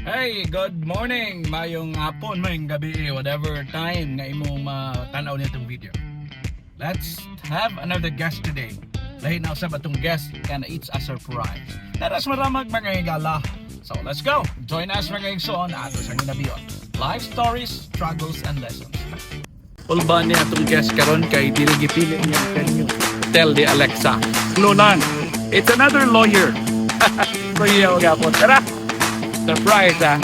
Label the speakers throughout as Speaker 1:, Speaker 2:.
Speaker 1: Hey, good morning, mayong hapon, mayong gabi, whatever time nga imong matanaw nitong video. Let's have another guest today. Lahi na usab atong guest and it's a surprise. Taras maramag mga higala. So let's go. Join us mga igsoon ato sa ginabiyon. Life stories, struggles and lessons. Ulban niya atong guest karon kay dili gipili niya kanyo. Tell the Alexa. Lunan. It's another lawyer. So yeah, gapon. Tara. Surprise, ah.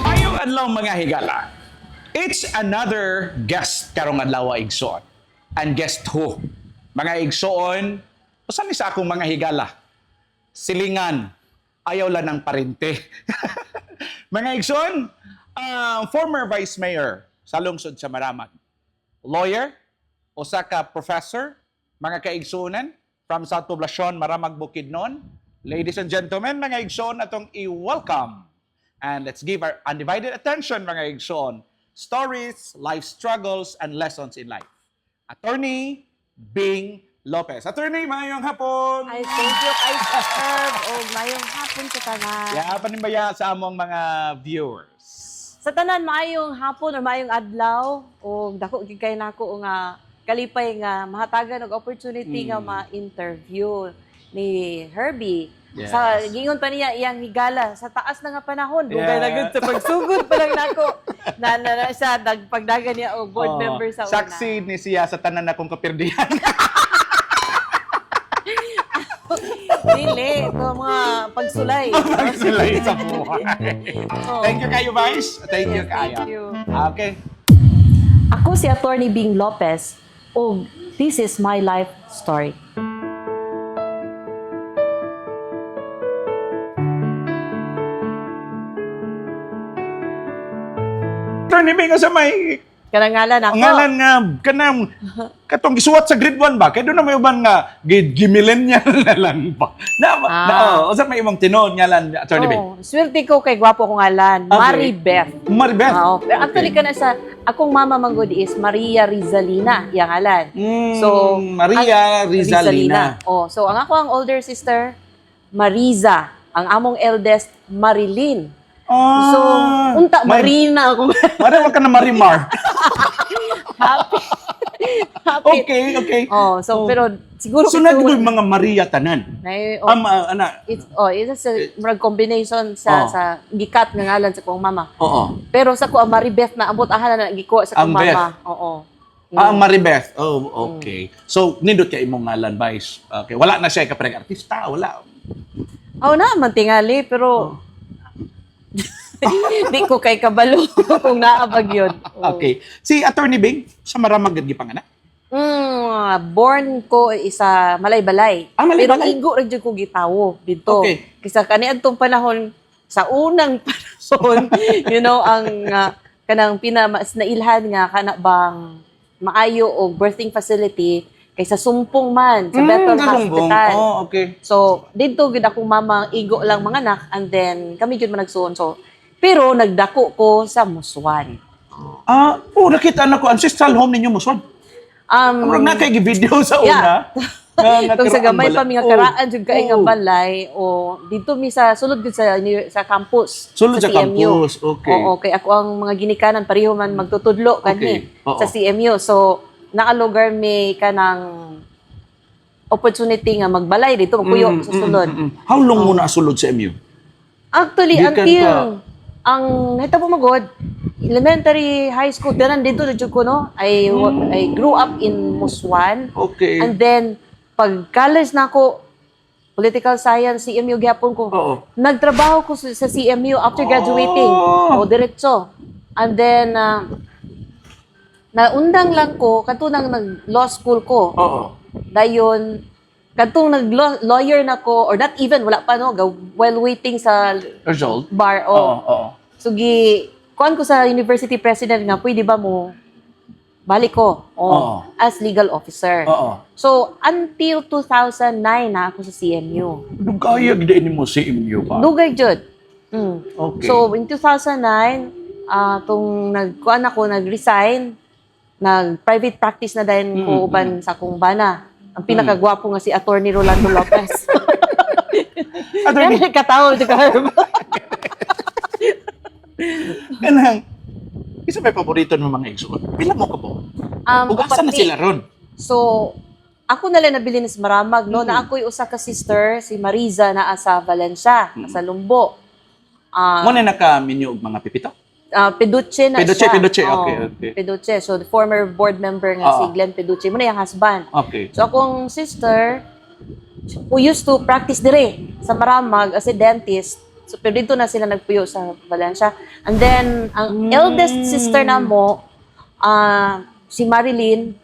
Speaker 2: Mayong adlaw mga higala. It's another guest karong adlaw igsoon. And guest who? Mga igsoon, usan ni sa akong mga higala. Silingan, ayaw lang ng parente. Mga igsoon, former vice mayor sa lungsod sa Maramag. Lawyer, usa ka professor, mga kaigsuonan from South Poblacion, Maramag, Bukidnon. Ladies and gentlemen, mga igsoon, atong i-welcome. And let's give our undivided attention, mga igsoon, stories, life struggles, and lessons in life. Attorney Bing Lopez. Attorney, mayong hapon!
Speaker 3: Ay, thank you kay Herb. O, mayong hapon sa tanan.
Speaker 2: Ya, panimbaya sa among mga viewers.
Speaker 3: Sa tanan, mayong hapon o mayong adlaw. O, dako gigay na ako nga kalipay nga mahatagan og opportunity nga ma-interview ni Herbie.
Speaker 2: Yes.
Speaker 3: Sa gingon pa niya iyang higala sa taas na nga panahon. Dugay na
Speaker 2: Yeah.
Speaker 3: gud sa pagsugod pa lang nako. na siya nagpagdagan niya og board member sa una.
Speaker 2: Saksi ni siya sa tanan na kong kapirdihan.
Speaker 3: Dili, ito mga pagsulay.
Speaker 2: Magsulay sa buhay.
Speaker 3: Oh.
Speaker 2: Thank you kayo, Vice. Thank you
Speaker 3: Yes,
Speaker 2: kayo.
Speaker 3: thank you.
Speaker 2: Okay.
Speaker 3: Ako si Attorney Bing Lopez ug this is my life story.
Speaker 2: Attorney Bing, sa may
Speaker 3: Karangalan ako.
Speaker 2: ang ngalan nga, kanang, katong gisuwat sa grade 1 ba? Kaya doon na may uban nga, gimillennial na lang ba? O sa may imong tinood ngalan, Attorney Bing?
Speaker 3: Oh, swerte ko kay gwapo kong ngalan,
Speaker 2: Okay.
Speaker 3: Maribeth.
Speaker 2: Maribeth?
Speaker 3: Oo, pero actually ka na sa akong mama manggod is Maria Rizalina, yang ngalan.
Speaker 2: Maria Rizalina.
Speaker 3: Oh, so ang ako ang older sister Mariza, ang among eldest Marilyn. So, unta Marina ako.
Speaker 2: Marima ka na Marimar.
Speaker 3: Happy. Happy.
Speaker 2: Okay.
Speaker 3: Oh, so pero siguro
Speaker 2: So, nagdoy mga Maria tanan.
Speaker 3: oh,
Speaker 2: Ana.
Speaker 3: it's a murag combination sa gikat nga ngalan sa kong mama.
Speaker 2: Oo.
Speaker 3: Pero sa ko ang Maribeth na ambot ahan na gikuha sa
Speaker 2: Ang
Speaker 3: kong mama.
Speaker 2: Beth.
Speaker 3: Oo.
Speaker 2: Ang Maribeth. Oh, okay. So, nindot kay imong ngalan, Vice. Okay. Wala na siya kapreg artista. Wala.
Speaker 3: Oh, na man tingali pero di ko kay kabalo kung naabag yun. Oh.
Speaker 2: Okay. Si Attorney Bing, sa Maramag gid panganak?
Speaker 3: Born ko isa Malay-Balay.
Speaker 2: Malay-Balay.
Speaker 3: Pero igo ra jud ko gitawo dito.
Speaker 2: Okay.
Speaker 3: Kisa kaniadtong panahon sa unang panahon, ang kanang pinamas na ilhan nga kana bang maayo og birthing facility kaysa sumpong man sa Bethel Hospital.
Speaker 2: Oh, okay.
Speaker 3: So, dito gid akong mama igo lang mga anak and then kami gid man nagsuon. So, pero nagdako ko sa Muswan.
Speaker 2: Nakita na ko ancestral home ninyo Muswan. Murag na kay video sa una.
Speaker 3: Kung sa gamay pa mi nga karaan jud kay nga balay o dito mi sa sulod gid sa campus.
Speaker 2: Sulod sa
Speaker 3: CMU.
Speaker 2: campus, okay.
Speaker 3: Oo, kay ako ang mga ginikanan pareho man magtutudlo kani
Speaker 2: Okay, oo.
Speaker 3: sa CMU. So, nakalugar mi kanang opportunity nga magbalay dito magpuyo sa sulod.
Speaker 2: How long mo na sulod sa MU?
Speaker 3: Actually,
Speaker 2: Gikan
Speaker 3: until
Speaker 2: pa.
Speaker 3: ang nahitabo magod, elementary, high school, tanan dito na jud ko no. I grew up in Muswan.
Speaker 2: Okay.
Speaker 3: And then pag college na ako, political science, CMU gyapon ko.
Speaker 2: Oo.
Speaker 3: Nagtrabaho ko sa CMU after graduating. O diretso. And then naundang lang ko katunang nag-law school ko.
Speaker 2: Oo.
Speaker 3: Dayon Kadtong nag-lawyer na ko, or not even, wala pa no, while waiting sa
Speaker 2: Result?
Speaker 3: bar,
Speaker 2: Oo, oo.
Speaker 3: So, kuhan ko sa university president nga, pwede ba mo balik ko
Speaker 2: Oo.
Speaker 3: as legal officer.
Speaker 2: Oo.
Speaker 3: So, until 2009 na ako sa CMU.
Speaker 2: Dugayag din mo si Imyo ba?
Speaker 3: Dugay jud. Mm.
Speaker 2: Okay.
Speaker 3: So, in 2009, tung nag-resign, nag-private practice na din ko uban sa akong bana. Ang pinakagwapo nga si Attorney Rolando Lopez.
Speaker 2: Attorney-
Speaker 3: Yan, katawa dito ka.
Speaker 2: Kanang, isa may paborito ng mga igsoon. Pila mo ka po? Ug asa na
Speaker 3: Upati.
Speaker 2: sila ron?
Speaker 3: So, ako na lang nabili ni Maramag, no? Na ako'y usa ka sister, si Mariza, na sa Valencia, sa Lumbo.
Speaker 2: Mo na naka-menu og mga pipito?
Speaker 3: Peduche na
Speaker 2: Peduche,
Speaker 3: siya.
Speaker 2: Peduche,
Speaker 3: Oo,
Speaker 2: okay, okay.
Speaker 3: Peduche. So, the former board member nga si Glenn Peduche. Mo na yung husband.
Speaker 2: Okay.
Speaker 3: So, akong sister, who used to practice dire sa Maramag as a dentist. So, pero dito na sila nagpuyo sa Valencia. And then, ang eldest sister na mo, si Marilyn,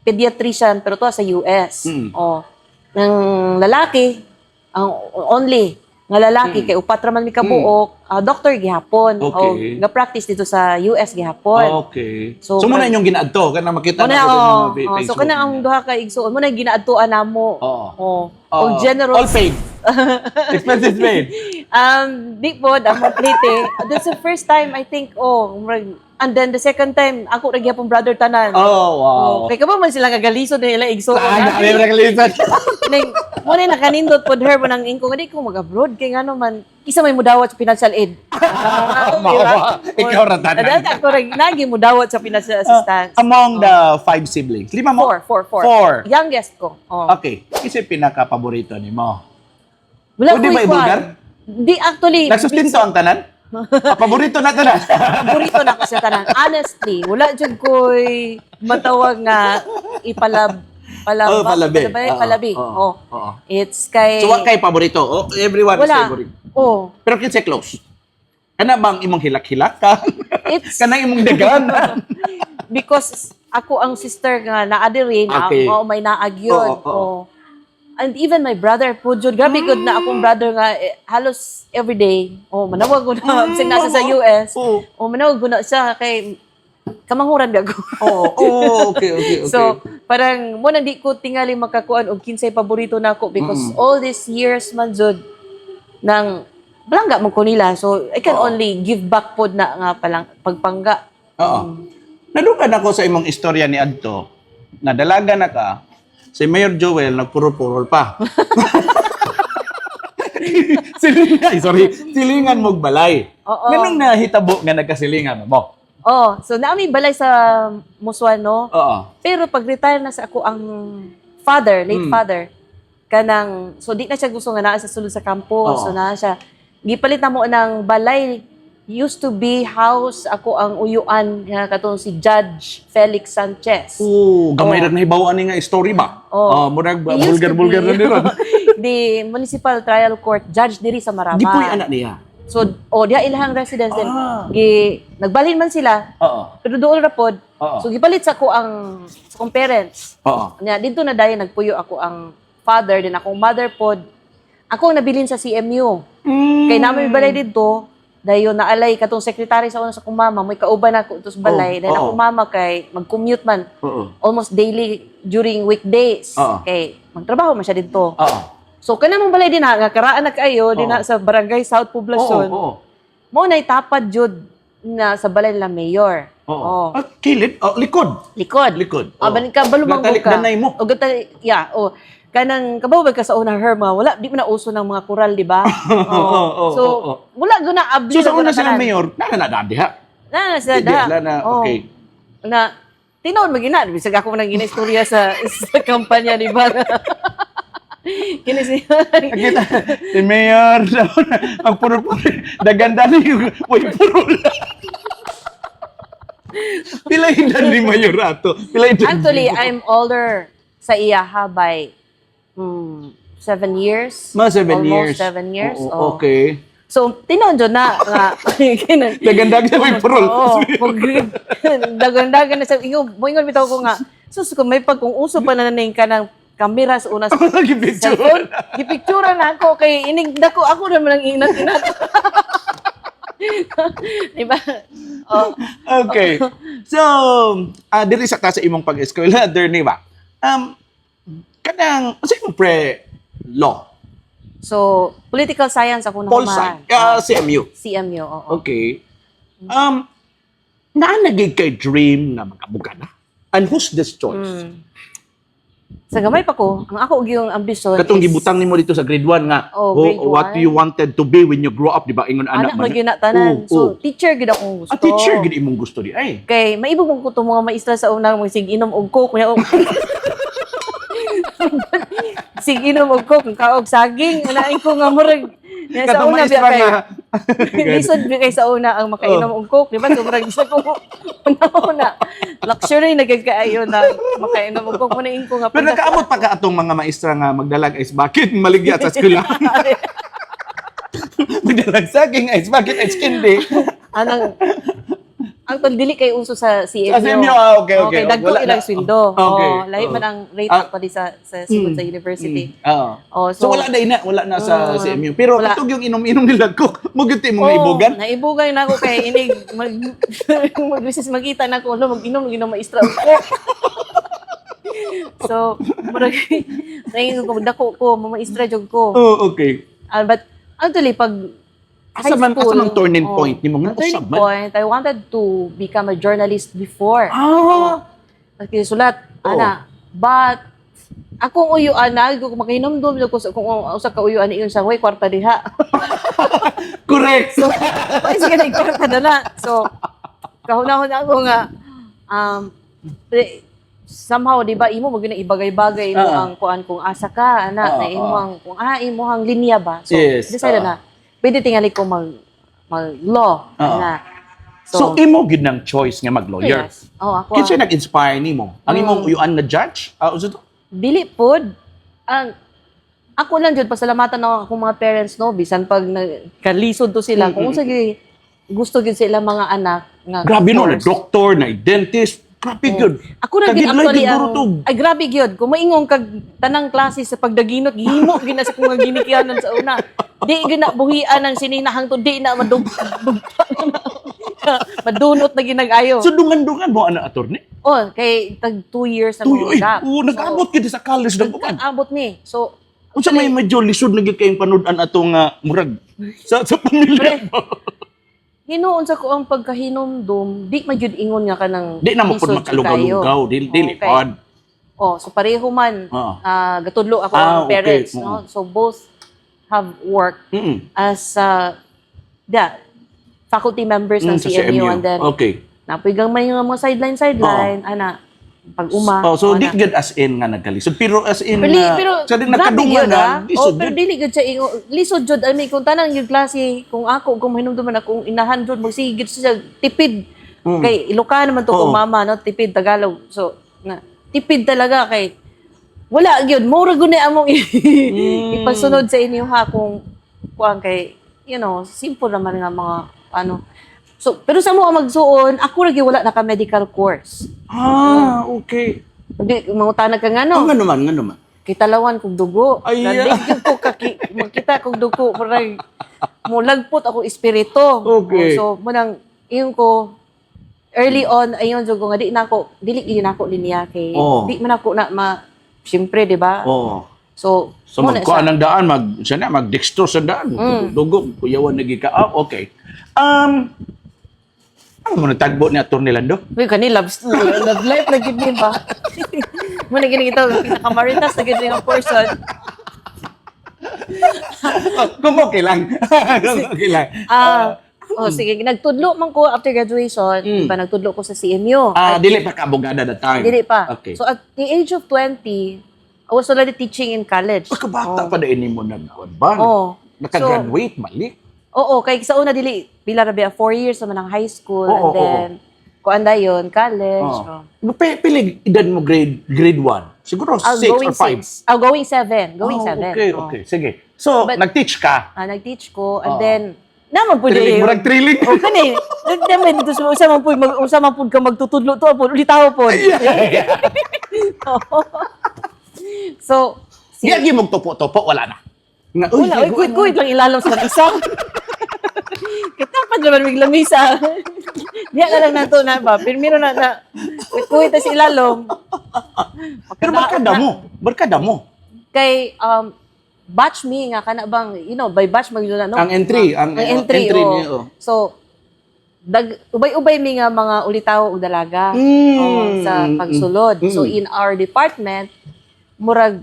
Speaker 3: pediatrician, pero to sa US. Oh. Ng lalaki, ang only nga lalaki, kay upat raman mi kabuok, doctor gihapon.
Speaker 2: Okay.
Speaker 3: Ga-practice dito sa US gihapon.
Speaker 2: Okay.
Speaker 3: So,
Speaker 2: So, muna inyong ginaadto, kana makita
Speaker 3: Muna,
Speaker 2: na ko
Speaker 3: oh,
Speaker 2: sa mga
Speaker 3: so
Speaker 2: Facebook
Speaker 3: kana ang
Speaker 2: niya.
Speaker 3: duha ka igsuon mo na ginaadtuan namo.
Speaker 2: Oo.
Speaker 3: Oh.
Speaker 2: Oo.
Speaker 3: Og general
Speaker 2: All paid. Expenses paid.
Speaker 3: Di po, ang plite. That's the first time, I think, and then the second time, ako rin yapong brother tanan.
Speaker 2: Oh, wow.
Speaker 3: Kaya ka ba man sila kagaliso na nila igso.
Speaker 2: May nakalisan.
Speaker 3: Mo na nakanindot pod her mo nang ingko hindi ko mag-abroad kay ngano man kisa may mudawat sa financial aid.
Speaker 2: Mawa. Ikaw ra tanan.
Speaker 3: Dahil ako rin nagi mudawat sa financial assistance.
Speaker 2: Among the 5 siblings, 5 mo?
Speaker 3: Four. Youngest ko. Oh.
Speaker 2: Okay. Kasi pinaka-paborito ni mo.
Speaker 3: Wala
Speaker 2: Pwede
Speaker 3: ko
Speaker 2: ba
Speaker 3: ikuan.
Speaker 2: ibulgar?
Speaker 3: Di actually.
Speaker 2: Nagsustinto ang tanan? Paborito na tanan.
Speaker 3: Paborito na ko sa tanan. Honestly, wala jud ko'y matawag nga palabi.
Speaker 2: Oo.
Speaker 3: It's kay...
Speaker 2: So, what kay paborito? Oh, everyone is
Speaker 3: Wala.
Speaker 2: favorite.
Speaker 3: Oh.
Speaker 2: Pero kinsa close? Kana bang imong hilak-hilakan?
Speaker 3: It's
Speaker 2: Kana imong daganan?
Speaker 3: because ako ang sister nga naadi rin.
Speaker 2: Okay.
Speaker 3: May naagyon.
Speaker 2: Oo.
Speaker 3: And even my brother po jud grabe good na akong brother nga halos everyday. Manawag ko na kasi nasa sa US. Manawag ko na siya kay kamanghuran gago.
Speaker 2: Okay.
Speaker 3: So, parang mo di ko tingali makakuan og kinsay paborito nako because all these years man jud nang balangga mo ko nila. So, I can only give back pod na nga palang pagpangga.
Speaker 2: Oo. Nadugan ako sa imong istorya ni Adto na dalaga na ka, si Mayor Joel nagpuro-purol pa. Silingan mong balay.
Speaker 3: Oo.
Speaker 2: Ganun nahitabo nga nagkasilingan mo.
Speaker 3: So naami balay sa Muswan, no?
Speaker 2: Oo.
Speaker 3: Pero pag-retire na sa ako ang father, late father, kanang, so di na siya gusto nga naa sa sulod sa campus, so na siya. Gipalit na mo ng balay, used to be house, ako ang uyuan, nga katong si Judge Felix Sanchez.
Speaker 2: Gamay na nahibawaan ni nga story ba? Murag
Speaker 3: He used to
Speaker 2: bulgar-bulgar na
Speaker 3: be
Speaker 2: nila.
Speaker 3: the Municipal Trial Court Judge diri sa Marama.
Speaker 2: Di po yung anak niya.
Speaker 3: So, diya ilahang residence din. Nagbalhin man sila,
Speaker 2: Oo.
Speaker 3: pero doon rapod.
Speaker 2: Oo.
Speaker 3: So, gipalit sa ko ang sa kong parents.
Speaker 2: Oo.
Speaker 3: Nya dito na dahil nagpuyo ako ang father din akong mother pod. Ako ang nabilin sa CMU. Kay namin balay dito, dayon naalay katong secretary sa una sa akong mama, may kauban ako ito sa balay. Dahil akong mama kay mag-commute man
Speaker 2: Oo.
Speaker 3: almost daily during weekdays.
Speaker 2: Oo.
Speaker 3: Kay magtrabaho man siya dito.
Speaker 2: Oo.
Speaker 3: So kanang mong balay din nga karaan na kayo din na sa Barangay South Poblacion.
Speaker 2: Oo.
Speaker 3: Mo nay tapad jud na sa balay nila mayor.
Speaker 2: Oo. Kilid? Likod.
Speaker 3: Likod. Banin ka balumang
Speaker 2: Gatalik
Speaker 3: ka.
Speaker 2: danay mo.
Speaker 3: O gatalik, kanang kabawag ka sa unang herma, wala di man na uso ng mga kural, di ba? So, wala guna abli.
Speaker 2: So sa una silang mayor, na diha.
Speaker 3: Na sila
Speaker 2: Hindi,
Speaker 3: da.
Speaker 2: na, okay.
Speaker 3: Na tinuod magina, bisag ako nang gina-istorya sa kampanya ni ba? Kinisi.
Speaker 2: Kita, si Mayor, ang puro-puro, daganda na yung puro Pila edad ni Mayor ato?
Speaker 3: Actually, I'm older sa iyaha by 7 years.
Speaker 2: Mga 7
Speaker 3: Almost
Speaker 2: years.
Speaker 3: 7 years.
Speaker 2: Oo, okay.
Speaker 3: So, tinondyo na nga.
Speaker 2: Dagandag sa may purol.
Speaker 3: Oo. Dagandagan na sa moingon bitaw ko nga. Sus ko may kung uso pa na naning ka ng kamera sa una sa
Speaker 2: Gipicture.
Speaker 3: cellphone. Gipicturean na ako kay inig dako ako naman ang inat-inat. Di ba? Oh,
Speaker 2: Okay. So, dili sa ka sa imong pag-eskwela, ni ba? Kanang, sa imong pre-law,
Speaker 3: so, political science ako
Speaker 2: Paul
Speaker 3: naman.
Speaker 2: CMU.
Speaker 3: CMU, oo.
Speaker 2: Okay. Naanagig kay dream na mag-abogada? And who's this choice?
Speaker 3: Sa gamay pa ko, ang ako yung ambisyon
Speaker 2: Katong gibutang nimo dito sa grade 1 nga,
Speaker 3: grade
Speaker 2: what
Speaker 3: 1.
Speaker 2: you wanted to be when you grow up, di ba? Ingon
Speaker 3: anak
Speaker 2: man.
Speaker 3: magyuna tanan. So, teacher gid akong gusto.
Speaker 2: teacher gid imong gusto di ay.
Speaker 3: Kay maibog mong ko mga maestra sa unang sig inom og coke kunya sig inom og coke kaog saging anain ko nga murag sa
Speaker 2: Katong
Speaker 3: una
Speaker 2: maestra
Speaker 3: biya kay
Speaker 2: nga.
Speaker 3: lisod biya kay sa una ang makainom og coke di ba so murag isa ko una luxury na gid kaayo na makainom og coke muna ko nga
Speaker 2: Pero nakaabot pa ka atong mga maestra nga magdalag ice bucket maligya sa eskwela. Magdalag saging ice bucket ice candy.
Speaker 3: anang ang dili kay uso sa CMU.
Speaker 2: Sa CMU, okay.
Speaker 3: Dagko
Speaker 2: Wala
Speaker 3: ilang
Speaker 2: na.
Speaker 3: sweldo.
Speaker 2: Okay.
Speaker 3: Lahi man ang rate pa di sa sugod sa university.
Speaker 2: Oo.
Speaker 3: So,
Speaker 2: So wala na sa CMU. Pero
Speaker 3: wala.
Speaker 2: katong yung inom-inom nila cook, mo gyud imong ibugan.
Speaker 3: Naibugan na ako kay inig mag-recess magkita na ako mag-inom maestra ko. So, murag nangin ko dako ko maestra jud ko.
Speaker 2: Oh, okay.
Speaker 3: But actually pag
Speaker 2: Asa man turning point nimo nga
Speaker 3: turning
Speaker 2: usab man.
Speaker 3: point, I wanted to become a journalist before.
Speaker 2: Ah,
Speaker 3: Sulat, ana. But, akong uyuan na, kung makinom doon, kung usa ka uyuan iyon sa way, kwarta diha.
Speaker 2: correct.
Speaker 3: So, sige na, kwarta na na. So, kahuna-huna ako nga, somehow, di ba, imo, magiging ibagay-bagay mo ang kuan kung asa ka, ana, na imo ang, kung imo ang linya ba. So,
Speaker 2: Yes,
Speaker 3: decide na, pwede tingali ko mag-law, ana.
Speaker 2: So, imo gid ng choice nga mag-lawyer.
Speaker 3: Yes. Ako.
Speaker 2: Kinsa nag-inspire nimo? Ang imong uyuan na judge? Usa to?
Speaker 3: Dili pod ang ako lang jud pasalamatan ako akong mga parents no bisan pag kalisod to sila kung unsa gyud gusto gyud sila mga anak nga
Speaker 2: Grabe no, na
Speaker 3: course.
Speaker 2: doktor, na dentist. Grabe gyud.
Speaker 3: Ako ra gid
Speaker 2: Kagidlay
Speaker 3: actually
Speaker 2: gid
Speaker 3: ang
Speaker 2: burutog.
Speaker 3: ay grabe gyud kung maingong kag tanang klase sa pagdaginot gihimo gina sa kung ginikiyanan sa una di gyud na buhian ang sininahang to di na madunot na ginag-ayo.
Speaker 2: So dungan-dungan mo ana attorney?
Speaker 3: Kay tag 2 years na
Speaker 2: Uy,
Speaker 3: mo gap.
Speaker 2: nag-abot gid sa college nag-uban.
Speaker 3: Nag-abot ni. So
Speaker 2: Unsa may medyo lisod na gyud kayong panud-an atong murag sa pamilya.
Speaker 3: hinuon sa ko ang pagkahinomdom, di magyud ingon nga kanang
Speaker 2: Di na mo pud
Speaker 3: lisod jud
Speaker 2: makalugaw-lugaw,
Speaker 3: kayo.
Speaker 2: dili
Speaker 3: Okay.
Speaker 2: pod.
Speaker 3: So pareho man
Speaker 2: Oo.
Speaker 3: gatudlo ako
Speaker 2: Ah,
Speaker 3: ang
Speaker 2: okay.
Speaker 3: parents, no? So both have worked as faculty members ng
Speaker 2: Sa
Speaker 3: CMU and then
Speaker 2: Okay.
Speaker 3: napigang man yung mga sideline ana pag uma.
Speaker 2: So di
Speaker 3: ana.
Speaker 2: good as in nga nagkalisod, pero as in
Speaker 3: Pero
Speaker 2: sa din
Speaker 3: grabe
Speaker 2: nakadungan
Speaker 3: yun,
Speaker 2: na
Speaker 3: pero
Speaker 2: lisod.
Speaker 3: dili gud sa ingo lisod jud ami kung tanang yung klase kung ako kung hinumduman akong inahan jud magsigid siya tipid kay Ilocano man to
Speaker 2: Oo.
Speaker 3: kung mama no tipid Tagalog so na tipid talaga kay wala gyud mura gud na among ipasunod sa inyo ha kung kuan kay simple naman nga mga ano. So pero sa mo ang magsuon ako ra gyud wala naka medical course.
Speaker 2: Okay.
Speaker 3: Di mangutanag ka nga no.
Speaker 2: Nga naman.
Speaker 3: Kitalawan kog dugo.
Speaker 2: Ay,
Speaker 3: Nandigid ko makita kog dugo murag mulagpot ako espiritu.
Speaker 2: Okay.
Speaker 3: So munang iyon ko early on ayon jud ko nga dili gid na ako linya kay di man ako na syempre di ba? So muna
Speaker 2: magkuan ng daan mag dextrose sa daan. Dugo kuyawan na gika. Okay. Ano mo natagbo ni Atty. Lando?
Speaker 3: Uy, kani love life na gid ni ba? Muna gini ito pinakamaritas na gid yung person.
Speaker 2: Kung okay lang.
Speaker 3: Sige, nagtudlo man ko after graduation, diba, nagtudlo ko sa CMU.
Speaker 2: Dili pa ka abogada that time.
Speaker 3: Dili pa.
Speaker 2: Okay.
Speaker 3: So at the age of 20, I was already teaching in college.
Speaker 2: Pagkabata pa din mo nagkuan ba? Nakagraduate mali.
Speaker 3: Oo, kay sa una dili pila ra 4 years naman ang high school and then kuanda yon college.
Speaker 2: Pilig edad mo grade 1. Siguro 6 or 5.
Speaker 3: Going 7. Going 7.
Speaker 2: Okay. Sige. So,
Speaker 3: But-
Speaker 2: nag-teach ka.
Speaker 3: Nag-teach ko and then naman po
Speaker 2: Triling, murag triling.
Speaker 3: O kani, naman dito sa usa man pud ka magtutudlo to po, ulitaw po. So,
Speaker 2: Di mo topo-topo, wala na.
Speaker 3: wala, kuit lang ilalom sa isa. Kita pa naman may lamisa. Diya na lang nato na ba? Pirmiro na kuwit sa ilalom.
Speaker 2: Pero barkada mo.
Speaker 3: Kay batch me nga kana bang by batch magdula no.
Speaker 2: Ang entry, ang entry
Speaker 3: oo.
Speaker 2: niyo.
Speaker 3: So ubay-ubay mi nga mga ulitaw ug dalaga sa pagsulod. So in our department murag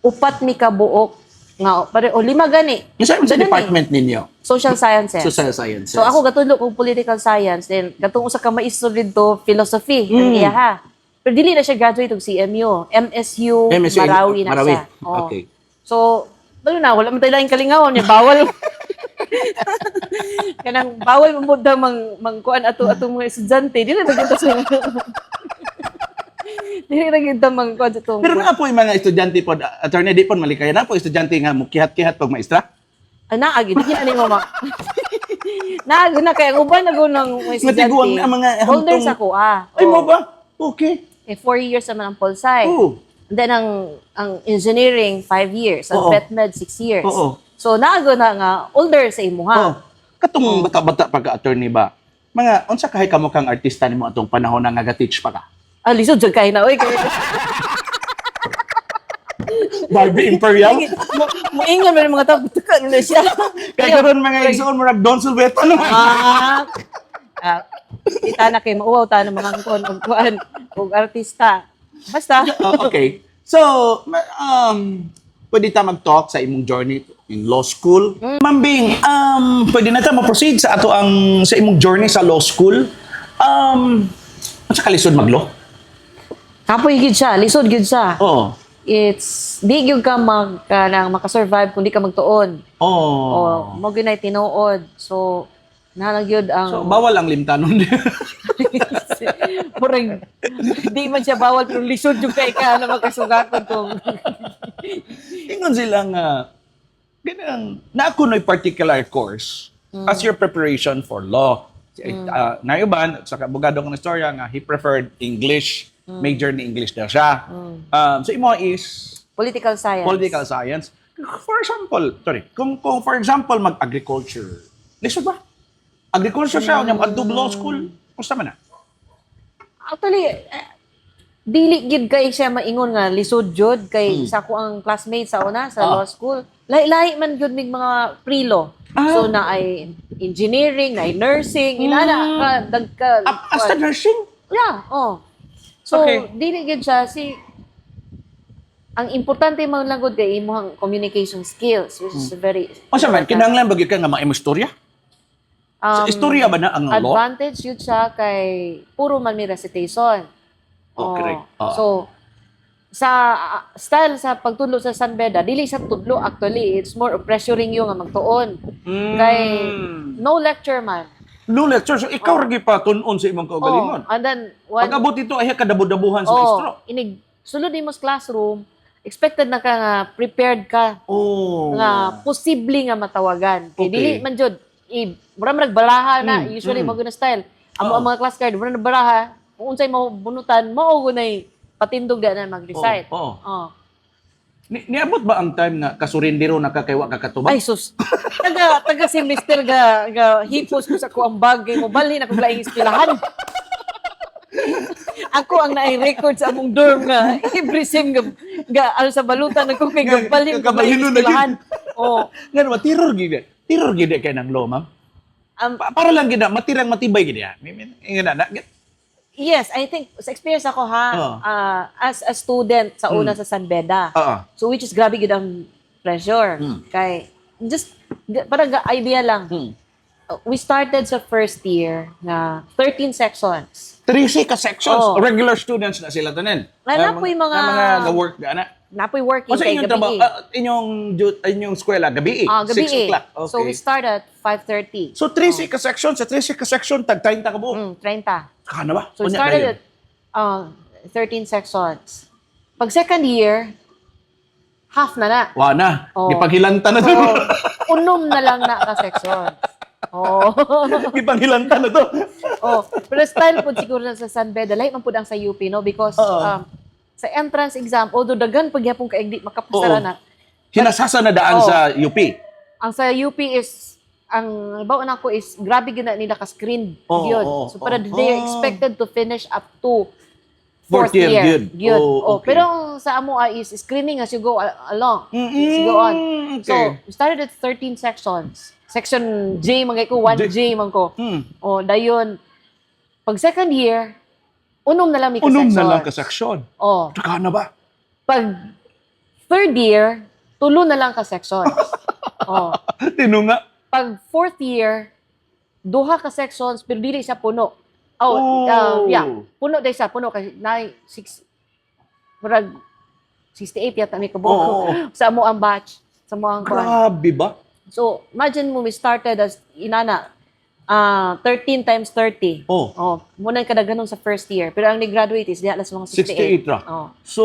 Speaker 3: upat mi ka buok nga pare o lima gani.
Speaker 2: Sa
Speaker 3: Ganun
Speaker 2: department ninyo?
Speaker 3: Social sciences.
Speaker 2: Social sciences.
Speaker 3: So ako gatudlo kog political science then katong usa ka maestro dito philosophy ang iya ha. Pero dili na siya graduate og CMU, MSU, Marawi na siya. Oo.
Speaker 2: Okay.
Speaker 3: So wala man tayo laing kalingawon niya bawal. Kanang bawal mo daw mangkuan ato mga estudyante dili na kita sa dili na kita mangkuan sa tong.
Speaker 2: Pero na po yung mga estudyante po, attorney di po malikaya na po estudyante nga mukihat-kihat pag maestra?
Speaker 3: Ana agi di ani mo ma. Nago na kay uban na gunang mga estudyante.
Speaker 2: Matiguang na mga
Speaker 3: holders ako
Speaker 2: Ay mo ba? Okay.
Speaker 3: 4 years naman ang Polsci.
Speaker 2: Oo.
Speaker 3: And then ang engineering 5 years, ang
Speaker 2: Oo.
Speaker 3: PetMed 6 years.
Speaker 2: Oo.
Speaker 3: So naago na nga older sa imuha.
Speaker 2: Oh. Katong bata-bata pagka-attorney ba? Mga unsa kahay kamo kang artista nimo atong panahon nga naga-teach pa ka?
Speaker 3: Ah, lisod jud kay na oy.
Speaker 2: Barbie Imperial?
Speaker 3: Moingon man mga tao tuka na siya.
Speaker 2: Kay karon mga igsoon murag Don Silveto no.
Speaker 3: Kita na kay mauwaw ta ng mga kuan og artista. Basta.
Speaker 2: Okay. So, pwede ta mag-talk sa imong journey in law school. Ma'am Bing, pwede na ta ma-proceed sa ato sa imong journey sa law school. Unsa ka lisod mag-law?
Speaker 3: Kapoy gid siya, lisod gid siya.
Speaker 2: Oo.
Speaker 3: It's di gyud ka makasurvive kung di ka magtuon.
Speaker 2: Oh.
Speaker 3: Mo gyud nay tinuod. So nalang gyud ang
Speaker 2: So, bawal ang limtanon.
Speaker 3: Murag, di man siya bawal pero lisod yung kay ka na magkasugaton tong.
Speaker 2: Ingon sila nga, ganang, na ako no'y particular course as your preparation for law. Nayuban, sa abogado ko na istorya nga, he preferred English, major ni English na siya. So, imo is
Speaker 3: Political science.
Speaker 2: political science. For example, kung for example, mag-agriculture, lisod ba? Agriculture siya, unyang adub law school, kumusta man na?
Speaker 3: Actually, dili gid kay siya maingon nga lisod jud kay sa ko ang classmate sa una sa law school. Lahi-lahi man jud mig mga pre-law. So na ay engineering, na ay nursing, inana ka dagka.
Speaker 2: As nursing?
Speaker 3: Yeah, So
Speaker 2: Okay.
Speaker 3: dili gid siya ang importante man lang gud kay imong communication skills which is very
Speaker 2: Unsa man, kinahanglan bagay ka nga maimo istorya? Sa istorya ba na ang law?
Speaker 3: advantage yun siya kay puro man may recitation.
Speaker 2: correct.
Speaker 3: So, sa style sa pagtudlo sa San Beda, dili sa tudlo actually. It's more of pressuring you nga magtuon. Kay no lecture man.
Speaker 2: No lecture. So, ikaw ragi pa tunon sa imong kaugalingon.
Speaker 3: And then, one,
Speaker 2: Pag abot ito, ay kadabo-dabuhan sa maestro.
Speaker 3: sulod mo sa classroom, expected na ka nga, prepared ka, nga posible nga matawagan. Kay
Speaker 2: Okay.
Speaker 3: dili man jud, mura man nagbaraha na, usually mo na style. Ang mga class card, mura nagbaraha, kung unsay mo bunutan, mao gunay patindog na mag-recite.
Speaker 2: Niabot ba ang time nga kasurindiro nakakaywa kakatubag?
Speaker 3: Ay sus. Taga semester ga hipos ko sa ko ang bagay mo balhin ako laing eskwelahan. Ako ang naay record sa among dorm nga every sem ga sa balutan nagko kay balhin ko laing eskwelahan.
Speaker 2: Ngano terror gid. Terror gid kay nang law, ma'am. Para lang gid matirang matibay gid ya.
Speaker 3: Yes, I think sa experience ako as a student sa una sa San Beda. So which is grabe gid ang pressure. Kay just para ga idea lang. We started sa first year na 13 sections.
Speaker 2: 13 ka sections. Regular students na sila tanan.
Speaker 3: Napoy mga
Speaker 2: ga-work na.
Speaker 3: Napoy working
Speaker 2: Sa
Speaker 3: kay
Speaker 2: inyong
Speaker 3: gabi.
Speaker 2: inyong eskwela gabi.
Speaker 3: Gabi.
Speaker 2: 6 o'clock. Okay.
Speaker 3: So we start at 5:30.
Speaker 2: So 13 ka section, sa 13 ka section tag 30 ka buok.
Speaker 3: 30.
Speaker 2: Kana ba?
Speaker 3: So we
Speaker 2: Unya
Speaker 3: started
Speaker 2: dayon.
Speaker 3: at 13 sections. Pag second year, half na na.
Speaker 2: Wa na.
Speaker 3: Oh.
Speaker 2: Gipaghilanta na to.
Speaker 3: Unom na lang na ka sections.
Speaker 2: Gipaghilanta na to.
Speaker 3: Pero style po siguro na sa San Beda, lahi man po ang sa UP, no? Because sa entrance exam, although dagan pagyapon ka di makapasara na.
Speaker 2: Hinasasa na daan sa UP.
Speaker 3: Ang sa UP is ang bawa na ko is grabe gina nila ka screen
Speaker 2: Oo,
Speaker 3: gyud.
Speaker 2: oo,
Speaker 3: So para
Speaker 2: oo.
Speaker 3: they are expected to finish up to
Speaker 2: Fourth
Speaker 3: fourth
Speaker 2: year,
Speaker 3: year.
Speaker 2: gyud.
Speaker 3: Gyud.
Speaker 2: Oh, okay.
Speaker 3: Pero sa amo is screening as you go along. As you go on. So, we started at 13 sections. Section J mga ko, 1J man ko. O dayon pag second year, unom na lang may
Speaker 2: Unom
Speaker 3: section.
Speaker 2: na lang ka section.
Speaker 3: Oh,
Speaker 2: Taka na ba?
Speaker 3: pag third year, tulo na lang ka sections. Oh.
Speaker 2: Tinunga.
Speaker 3: Pag fourth year, duha ka sections pero dili siya puno.
Speaker 2: Oh.
Speaker 3: Puno dai siya, puno kasi na 6 murag 68 yata may kabuok
Speaker 2: Oo.
Speaker 3: sa mo ang batch, sa mo ang kuan.
Speaker 2: Grabe ba?
Speaker 3: So, imagine mo we started as inana 13 times 30.
Speaker 2: Oh.
Speaker 3: Oh, muna kada ganun sa first year. Pero ang ni-graduate is diha las mga
Speaker 2: 68
Speaker 3: 68.
Speaker 2: ra.
Speaker 3: Oh.
Speaker 2: So,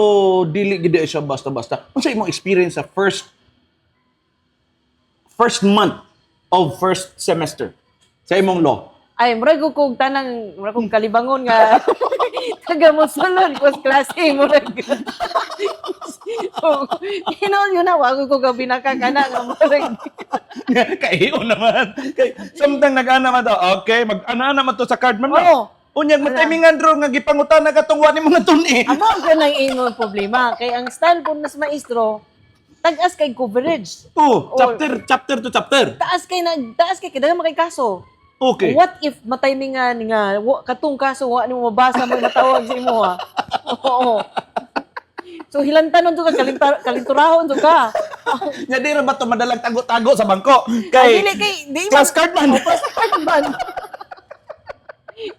Speaker 2: dili gid siya basta-basta. Unsa imong experience sa first month of first semester sa imong law?
Speaker 3: Ay, murag ko tanang, murag kong kalibangon nga taga mo sulod ko sa klase murag. Oh, yun na wag ko gabi nakakana nga murag.
Speaker 2: Kaiyo naman. Kay samtang nag-ana man to. Okay, mag-ana naman to sa card man.
Speaker 3: Oo.
Speaker 2: Unyag matimingan ro nga gipangutan na katong wa nimo nga tuni.
Speaker 3: Amo ko nang imong problema kay ang style ko nas maestro tagas kay coverage.
Speaker 2: Oh, chapter to chapter.
Speaker 3: Taas kay kada makay kaso.
Speaker 2: Okay.
Speaker 3: What if matimingan nga katong kaso wa nimo mabasa mo matawag sa imo ha. Oo. So hilantanon to ka kalinturahon to ka.
Speaker 2: Nya di ra ba to madalang tago-tago sa bangko? Kay
Speaker 3: Dili kay di
Speaker 2: class card man.
Speaker 3: Class card man.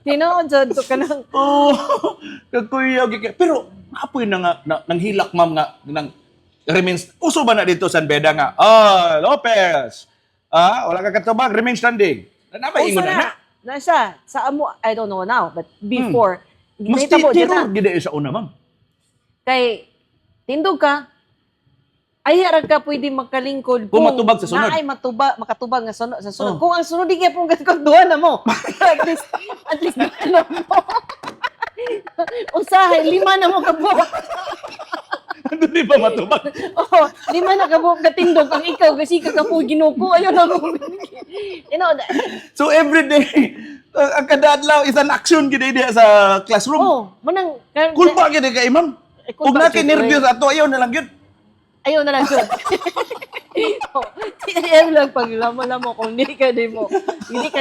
Speaker 3: Tinood jud to kanang
Speaker 2: Oh, kakuyaw gika. Pero apoy na nga nang hilak ma'am nga nang remains. Uso ba na dito San Beda nga? Lopez. Wala ka katubag, remain standing. Na ba ingon na?
Speaker 3: Nasa sa amo I don't know now but before
Speaker 2: Mas
Speaker 3: ginahitabo dyan na.
Speaker 2: tiro gid sa una ma'am.
Speaker 3: Kay tindog ka ay ra ka pwede makalingkod
Speaker 2: Kung matubag sa sunod.
Speaker 3: Naay makatubag nga sunod sa sunod. Kung ang sunod di kay pong duha na mo. at least ano mo. Usahay, 5 na mo kabuok.
Speaker 2: Ano di ba matubag?
Speaker 3: Oh, 5 na kabuok ka tindog ang ikaw kasi kakapo ginuko ayo na mo. You know,
Speaker 2: So every day, ang kada adlaw is an action gid diha sa classroom.
Speaker 3: oh, manang
Speaker 2: Kulpa gid kay ma'am. Ug
Speaker 3: kulpa
Speaker 2: na kay
Speaker 3: gid,
Speaker 2: nervyos ato ayaw na lang gyud.
Speaker 3: ayaw na lang yun. Ayaw lang pag lamo kung hindi ka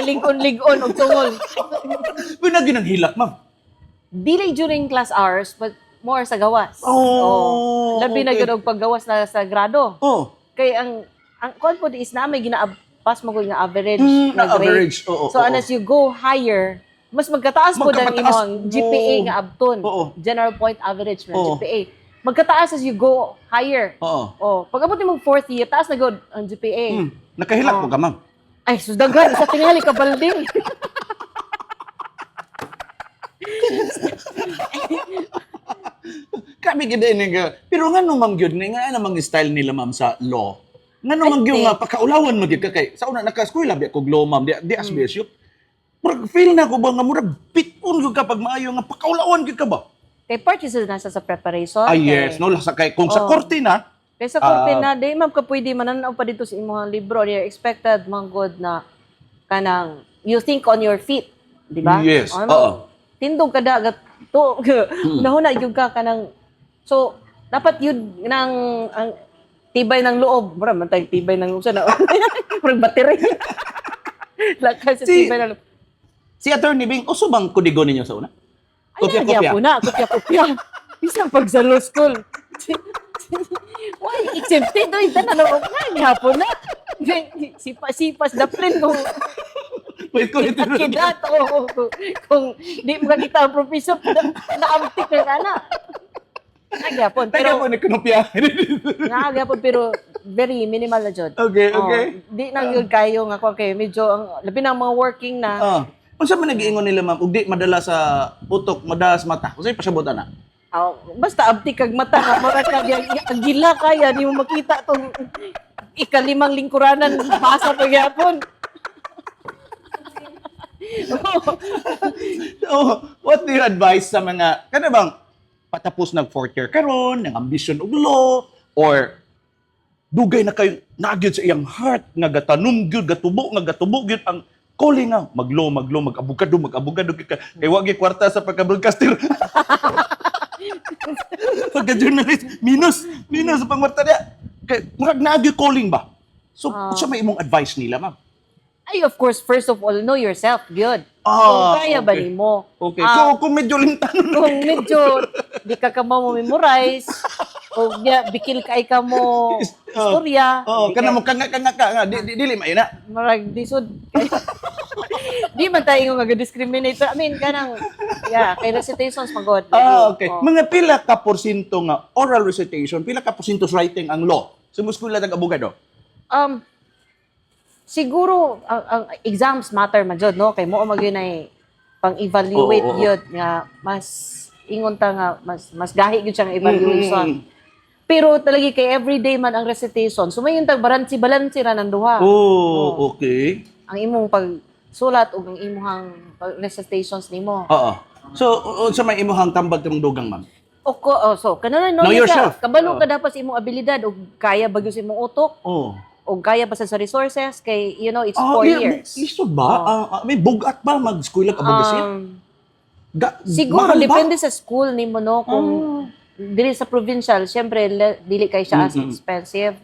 Speaker 3: lingkon-lingon o tungol.
Speaker 2: Pina gyud ang hilak ma'am.
Speaker 3: Dili during class hours, but more sa gawas.
Speaker 2: Oh,
Speaker 3: Labi na
Speaker 2: okay.
Speaker 3: gano'g paggawas na sa grado.
Speaker 2: Oh.
Speaker 3: Kay ang kuan po is na may pass mo ko nga average
Speaker 2: Na
Speaker 3: na grade.
Speaker 2: average. Oo,
Speaker 3: So as you go higher, mas magkataas po ang
Speaker 2: Magkapataas.
Speaker 3: imong GPA nga abton.
Speaker 2: Oo.
Speaker 3: General point average na
Speaker 2: Oo.
Speaker 3: GPA. Magkataas as you go higher.
Speaker 2: Oo.
Speaker 3: Oh, pag abot mo fourth year, taas na good ang GPA.
Speaker 2: Nakahilak po ka ma'am.
Speaker 3: Ay, sudagan, isa tingali ka balding.
Speaker 2: Kami gid ini nga. Pero ngano man gyud nga namang style nila ma'am sa law. Ngano man gyud nga pagkaulawan man gyud ka kay sa una naka-eskwela bi ako law ma'am di SBSU. Murag feel na ko ba nga murag piton gyud ka pag maayo nga pagkaulawan gyud ka ba?
Speaker 3: Kay part is nasa sa preparation.
Speaker 2: Yes, no sa kay kung sa korte na.
Speaker 3: Kay sa korte na, di ma'am ka pwede mananaw pa dito sa imong libro. You're expected, mga good, na kanang, you think on your feet. Di ba?
Speaker 2: Yes,
Speaker 3: Ano,
Speaker 2: oo.
Speaker 3: Tindog ka dagat. To, nahuna, yung ka kanang, so, dapat yun, ang tibay ng loob. Mura, mantay, tibay ng loob. Sana, murag battery. Lakas sa
Speaker 2: Si-
Speaker 3: tibay ng loob.
Speaker 2: Si Attorney Bing, uso bang kudigo ninyo sa una?
Speaker 3: Ay,
Speaker 2: Kopya-kopya.
Speaker 3: po na, kopya-kopya. Isang pag sa law school. Why, accepted, oy, tanan na, hapon na. Sipas, daplin ko.
Speaker 2: Wait ko ito.
Speaker 3: Kidat, kung di mo kita ang professor, naamtik na na. Nagyapon,
Speaker 2: Taga po
Speaker 3: pero,
Speaker 2: ni Kunopia.
Speaker 3: nagyapon, pero very minimal na jud.
Speaker 2: Okay, okay.
Speaker 3: Di nang yun kayo nga ko, okay, medyo, labi ng mga working na,
Speaker 2: Unsa man nag-iingon nila ma'am, ug di madala sa utok, madalas mata. Unsay pasabutan na?
Speaker 3: basta abtik kag mata, nga mura kag ang gila kaya, di mo makita tong ikalimang lingkuranan, basa pa gyapon.
Speaker 2: So, what do you advise sa mga, kana bang patapos nag fourth year karon, ng ambition og law, or dugay na kayo nagyud sa iyang heart nga gatanom gyud gatubo gyud ang calling nga maglo mag-abogado kay wa gyud kwarta sa pagka-broadcaster. Pagka-journalist minus sa pangwarta niya. Kay murag nagyud calling ba? So, sa may imong advice nila, ma'am?
Speaker 3: Ay, of course, first of all, know yourself. Good.
Speaker 2: Ah,
Speaker 3: Kung kaya ba
Speaker 2: okay.
Speaker 3: nimo?
Speaker 2: Okay.
Speaker 3: Ah,
Speaker 2: So, kung medyo lintanon na
Speaker 3: kung medyo di ka memorize, o bikil ka mo istorya, di
Speaker 2: kana
Speaker 3: ka-
Speaker 2: mo kanga dili mayo na.
Speaker 3: marag disod. Di man tayo nga discriminate. I mean, kanang, kay recitations magod.
Speaker 2: Okay.
Speaker 3: Oh.
Speaker 2: Mga pila ka porsyento nga oral recitation, pila ka porsyento writing ang law? Sa muskwila ng abogado?
Speaker 3: Siguro ang exams matter man jud, no, kay mo magyud ay pang-evaluate
Speaker 2: Oo.
Speaker 3: yun nga mas ingon ta nga mas gahi gyud siya nga evaluation. Pero talaga kay everyday man ang recitation, sumayon tag balansi ra ng duha.
Speaker 2: Okay.
Speaker 3: Ang imong pagsulat ug ang imong recitations nimo.
Speaker 2: Oo. So, sa may imuhang tambag ng dugang, ma'am?
Speaker 3: So kanang know
Speaker 2: Know yourself.
Speaker 3: yourself. Kabalo
Speaker 2: Oo.
Speaker 3: ka dapat sa imong abilidad ug kaya ba gyud sa imong utok
Speaker 2: Oh.
Speaker 3: ug kaya pa sa resources kay it's 4 years.
Speaker 2: Listo ba? May bugat ba mag-school ng abogasiya?
Speaker 3: Siguro
Speaker 2: Mahal ba?
Speaker 3: depende sa school nimo, no, kung dili sa provincial, syempre dili kay siya as expensive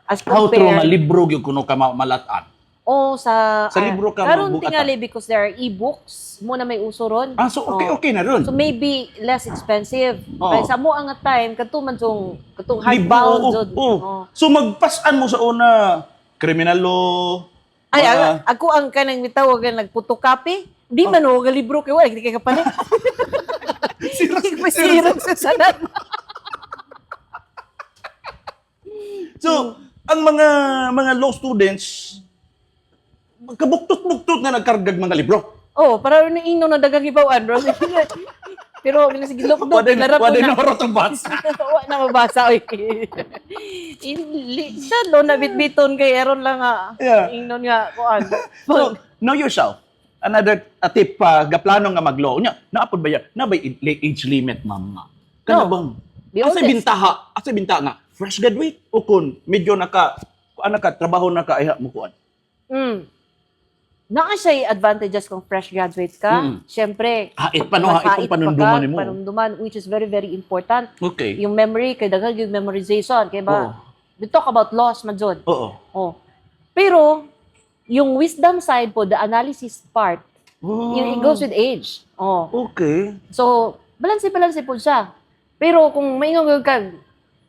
Speaker 3: as
Speaker 2: How true nga
Speaker 3: compared
Speaker 2: libro gyud kuno ka malatan.
Speaker 3: o sa
Speaker 2: libro ka
Speaker 3: karon
Speaker 2: magbukatan.
Speaker 3: tingali because there are e-books mo na may uso ron.
Speaker 2: So okay na ron.
Speaker 3: So maybe less expensive.
Speaker 2: Oo.
Speaker 3: Kaya sa mo ang time katong
Speaker 2: Libro,
Speaker 3: hardbound
Speaker 2: oo,
Speaker 3: jud.
Speaker 2: oo.
Speaker 3: Oo.
Speaker 2: So magpasan mo sa una criminal law.
Speaker 3: Ay,
Speaker 2: mga-
Speaker 3: ako ang kanang mitawag nga nagputocopy. Di man o nga libro kay wala di kay kapalit. Sirang sa salat.
Speaker 2: So, ang mga law students magkabuktot-buktot na nagkargag mga libro.
Speaker 3: Oh, para rin ino na dagang hibawan, bro. Pero ginasagilok do, larap ko
Speaker 2: Wala
Speaker 3: na.
Speaker 2: na marotong basa.
Speaker 3: Wa na mabasa oy. Sa lo na bitbiton kay Aaron lang nga.
Speaker 2: Yeah.
Speaker 3: Ingnon nga kuan.
Speaker 2: So, know yourself. Another tip pa, gaplano nga mag-law. Naapod ba yan? Na ba age limit, ma'am? Kana
Speaker 3: No.
Speaker 2: bang?
Speaker 3: Be
Speaker 2: Asa
Speaker 3: honest.
Speaker 2: bintaha nga, fresh graduate o kun medyo trabaho na ka ay mo kuan.
Speaker 3: Naa siya advantages kung fresh graduate ka. Siyempre,
Speaker 2: Hait pa no, hait
Speaker 3: mapait
Speaker 2: kung panunduman mo.
Speaker 3: panunduman, which is very, very important.
Speaker 2: Okay.
Speaker 3: Yung memory, kay daghang yung memorization. Kaya ba,
Speaker 2: Oo.
Speaker 3: we talk about laws, madjod.
Speaker 2: Oo.
Speaker 3: Oh. Pero, yung wisdom side po, the analysis part, it goes with age. Oh.
Speaker 2: Okay.
Speaker 3: So, balanse po siya. Pero kung may ka,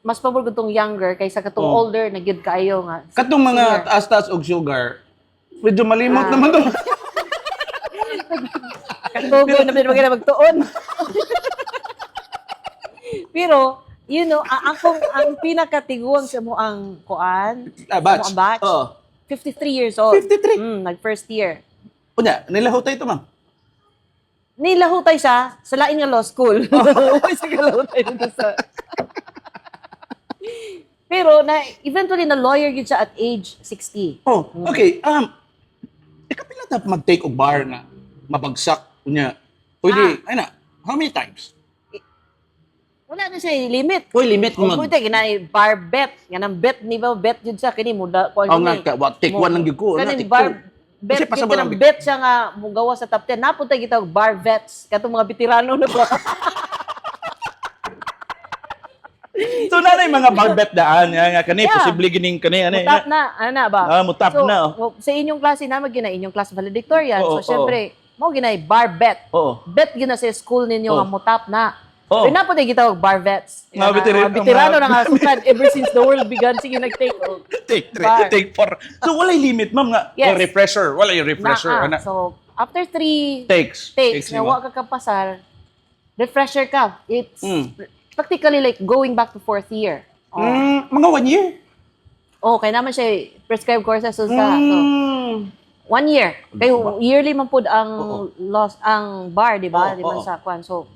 Speaker 3: mas pabor ko tong younger kaysa katong
Speaker 2: Oh.
Speaker 3: older na gyud kaayo nga.
Speaker 2: Katong mga
Speaker 3: Senior.
Speaker 2: taas-taas og sugar, medyo malimot naman to.
Speaker 3: Katugo na pinag magtuon. Pero, ang pinakatiguang sa mo ang kuan,
Speaker 2: Batch.
Speaker 3: mo ang batch,
Speaker 2: Oo.
Speaker 3: 53 years old.
Speaker 2: 53?
Speaker 3: Nag first year.
Speaker 2: Unya, nilahutay ito, ma'am.
Speaker 3: Nilahutay siya sa lain nga law school. Uy, sa galahutay dito sa... Pero eventually na lawyer gyud siya at age 60.
Speaker 2: Oh, okay. Ikapila ta mag-take og bar na mabagsak unya. Pwede, ay na, how many times?
Speaker 3: Wala na siya limit.
Speaker 2: Hoy, limit mo.
Speaker 3: Kung puti, ginay bar bet. Ganang bet, ni ba? Bet yun siya. Kini mo,
Speaker 2: Oh, nga, take one lang gyud ko.
Speaker 3: Kaning
Speaker 2: Take
Speaker 3: bar,
Speaker 2: two.
Speaker 3: bet,
Speaker 2: Kasi pasabot
Speaker 3: ganang
Speaker 2: ang
Speaker 3: bet siya nga, mugawa sa top 10. Napunta kita bar vets. Katong mga veterano na ba?
Speaker 2: So, nanay mga bar bet daan. Nga, kani,
Speaker 3: Yeah.
Speaker 2: posible gining kani.
Speaker 3: Mutap na, ana ba?
Speaker 2: Mutap
Speaker 3: So,
Speaker 2: na.
Speaker 3: sa inyong klase na, gina inyong class valedictorian.
Speaker 2: Oo,
Speaker 3: So, syempre, mo ginay bar bet.
Speaker 2: Oo.
Speaker 3: Bet gina sa school ninyo nga
Speaker 2: Oo.
Speaker 3: mutap na.
Speaker 2: Oo.
Speaker 3: Pero napunta kita bar vets.
Speaker 2: Mga veteran-
Speaker 3: veterano
Speaker 2: mga-
Speaker 3: na nga sukan ever since the world began. Sige, nag-take.
Speaker 2: Take
Speaker 3: Bar.
Speaker 2: three, take four. So, walay limit, ma'am nga.
Speaker 3: Yes.
Speaker 2: Refresher. Wala yung refresher.
Speaker 3: Naa.
Speaker 2: Ana.
Speaker 3: So, after 3
Speaker 2: Takes.
Speaker 3: takes nga
Speaker 2: lima.
Speaker 3: wa ka kapasar, refresher ka. It's
Speaker 2: Mm.
Speaker 3: practically like going back to 4th year. Oh,
Speaker 2: Mga 1 year.
Speaker 3: kaya naman siya prescribed courses so sa so,
Speaker 2: Mm.
Speaker 3: 1 year. Kaya yearly man pud ang loss ang bar, di ba?
Speaker 2: Oo,
Speaker 3: Di ba
Speaker 2: oo.
Speaker 3: sa kwan. So,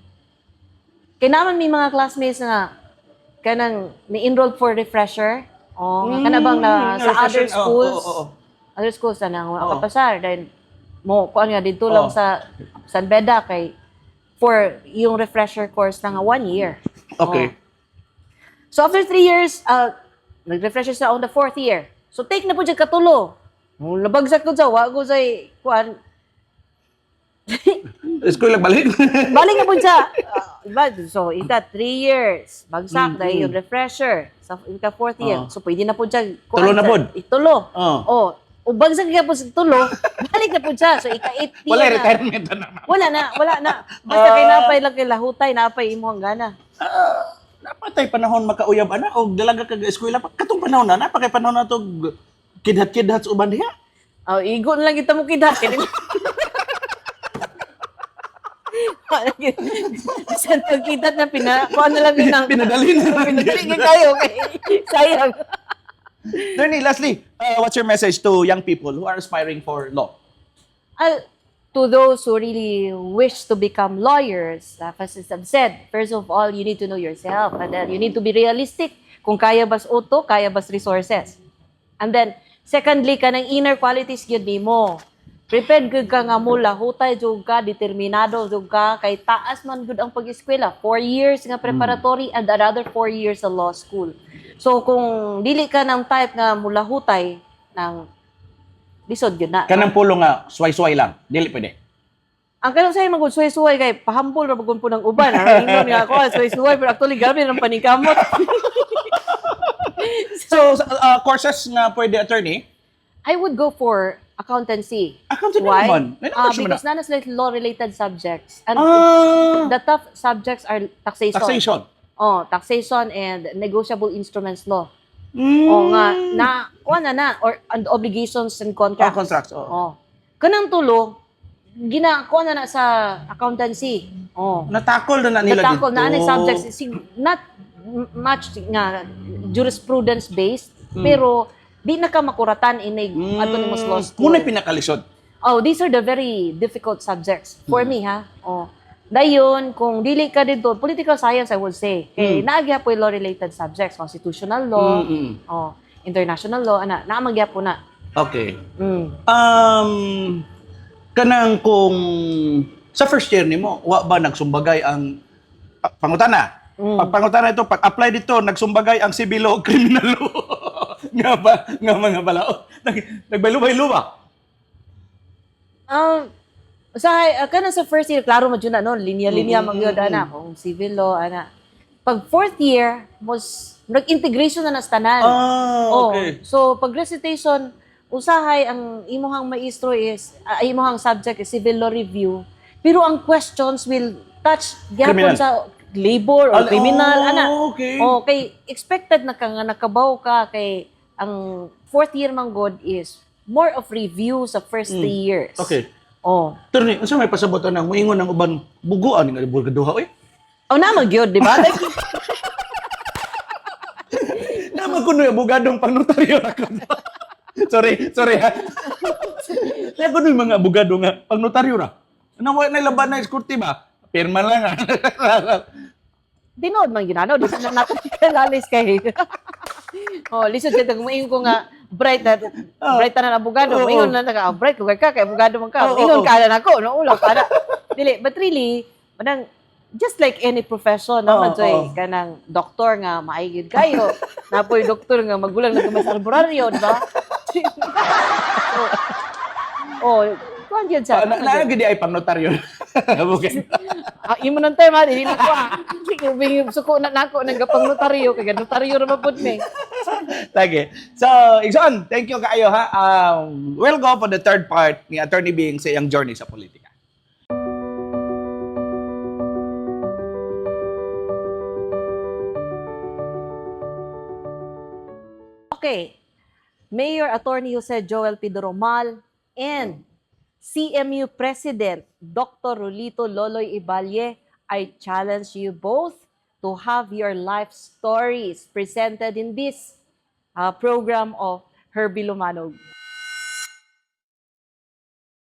Speaker 3: kaya naman may mga classmates na kanang ni-enroll for refresher. Kana bang na sa other
Speaker 2: Refresher,
Speaker 3: schools.
Speaker 2: oo.
Speaker 3: Other schools na nang
Speaker 2: Oo.
Speaker 3: kapasar dahil mo kuan nga dito lang
Speaker 2: Oo.
Speaker 3: sa San Beda kay for yung refresher course na nga 1 year.
Speaker 2: Okay.
Speaker 3: So after 3 years, nag-refresher sa on the 4th year. So take na po dyan katulo. Nabagsak ko sa wa ko sa kuan.
Speaker 2: School lang balik.
Speaker 3: Balik na po siya. So, ita 3 years. Bagsak dahil yung refresher sa ika 4th year.
Speaker 2: Oh.
Speaker 3: So, pwede na po siya.
Speaker 2: Tulo na po.
Speaker 3: Itulo.
Speaker 2: Oh.
Speaker 3: Oh. O bagsak ka po sa tulo, balik na po siya. So, ika 8 year
Speaker 2: Wala
Speaker 3: na.
Speaker 2: retirement na.
Speaker 3: Wala na. Basta kay napay lang kay lahutay, napay imo ang gana.
Speaker 2: Napatay panahon makauyab ana o dalaga kag eskwela pa katong panahon na napakay panahon na to kidhat-kidhat sa uban diha.
Speaker 3: Oh, igo na lang kita mo kidat. Sa pagkitat na kuha na lang yun ng
Speaker 2: Pinadali na.
Speaker 3: pinadali ka kayo. Kay, sayang.
Speaker 2: Attorney, lastly, what's your message to young people who are aspiring for law?
Speaker 3: To those who really wish to become lawyers, as I've said, first of all, you need to know yourself. And then you need to be realistic. Kung kaya bas auto, kaya bas resources. And then, secondly, kanang inner qualities yun di mo. Prepared gud ka nga mula, hutay jud ka, determinado jud ka, kay taas man gud ang pag-eskwela. 4 years nga preparatory and another 4 years sa law school. So kung dili ka ng type nga mula hutay, ng lisod yun na.
Speaker 2: Kanang pulo nga sway-sway lang, dili pwede.
Speaker 3: Ang kanang sa'yo magud suway-suway kay pahambol ra bagod po ng uban. Ang ingon nga ako, suway-suway, pero actually grabe ng panikamot.
Speaker 2: So, courses nga pwede, attorney?
Speaker 3: I would go for accountancy.
Speaker 2: Accountancy
Speaker 3: Why?
Speaker 2: naman. May naman siya
Speaker 3: Because none is like law-related subjects. And
Speaker 2: Ah,
Speaker 3: the tough subjects are taxation.
Speaker 2: taxation.
Speaker 3: Oh, taxation and negotiable instruments law.
Speaker 2: Mm.
Speaker 3: O nga, or and obligations and contracts.
Speaker 2: Contracts. Oh.
Speaker 3: Oh. Kanang tulo, kuha na sa accountancy. Oh.
Speaker 2: Natakol na nila
Speaker 3: Natakol
Speaker 2: dito.
Speaker 3: na subjects, not much nga jurisprudence based, pero di na ka makuratan in ato ni law school.
Speaker 2: Muna pinakalisod.
Speaker 3: Oh, these are the very difficult subjects for me, ha. Oh. Dayon, kung dili ka dito, political science, I would say. Kay naagya po yung law-related subjects, constitutional law, oh, international law, naamagya po na.
Speaker 2: Okay.
Speaker 3: Mm.
Speaker 2: Kanang kung sa first year nimo, wa ba nagsumbagay ang pangutana? Pag pangutana ito, pag apply dito, nagsumbagay ang civil law, criminal law. nga mga balao. Nagbaylo-baylo ba?
Speaker 3: Kana sa first year, klaro mo dyan, no? Linya-linya magyod, kung civil law, Pag 4th year, nag-integration na nastanan.
Speaker 2: Okay.
Speaker 3: So, pag recitation, usahay, ang imuhang maestro is, imuhang subject is civil law review. Pero ang questions will touch gyapon
Speaker 2: Criminal.
Speaker 3: sa labor or criminal,
Speaker 2: Okay.
Speaker 3: Okay, expected na ka nga nakabaw ka kay ang 4th year man god is more of review sa first 3 years.
Speaker 2: Okay.
Speaker 3: Oh.
Speaker 2: Attorney, unsa may pasabot nang moingon ng uban buguan nga libur kaduha oy?
Speaker 3: Oh, naman gyud, di ba?
Speaker 2: Naman kuno yung abogadong pangnotaryo ra ko. sorry ha. Kaya kuno yung mga abogado nga pangnotaryo ra. Nawa na laban na iskurti ba? Pirma lang ha.
Speaker 3: Dinood man ginano, di na natin kalalis kay. Oh, lisod siya kung maingon ko nga bright na abogado. Maingon na bright lugar ka kay abogado man ka. Ingon ka na nako, no ulo para. Dili, but really, manang just like any profession naman joy kanang doktor nga maaygid kayo. Napoy doktor nga magulang na gamay sa laboraryo, di ba? Kuan yun siya.
Speaker 2: Naagid ay pangnotaryo. Okay.
Speaker 3: Imo nang tema, dili na ko. Suko na nako nang gapang notaryo kay notaryo ra mapud me.
Speaker 2: Sige. So, Igsoon, thank you kaayo ha. We'll go for the third part ni Attorney Bing sa iyang journey sa politika.
Speaker 3: Okay. Mayor Attorney Jose Joel Pedromal and CMU President Dr. Rolito Loloy Ibalye, I challenge you both to have your life stories presented in this program of Herbie Lumanog.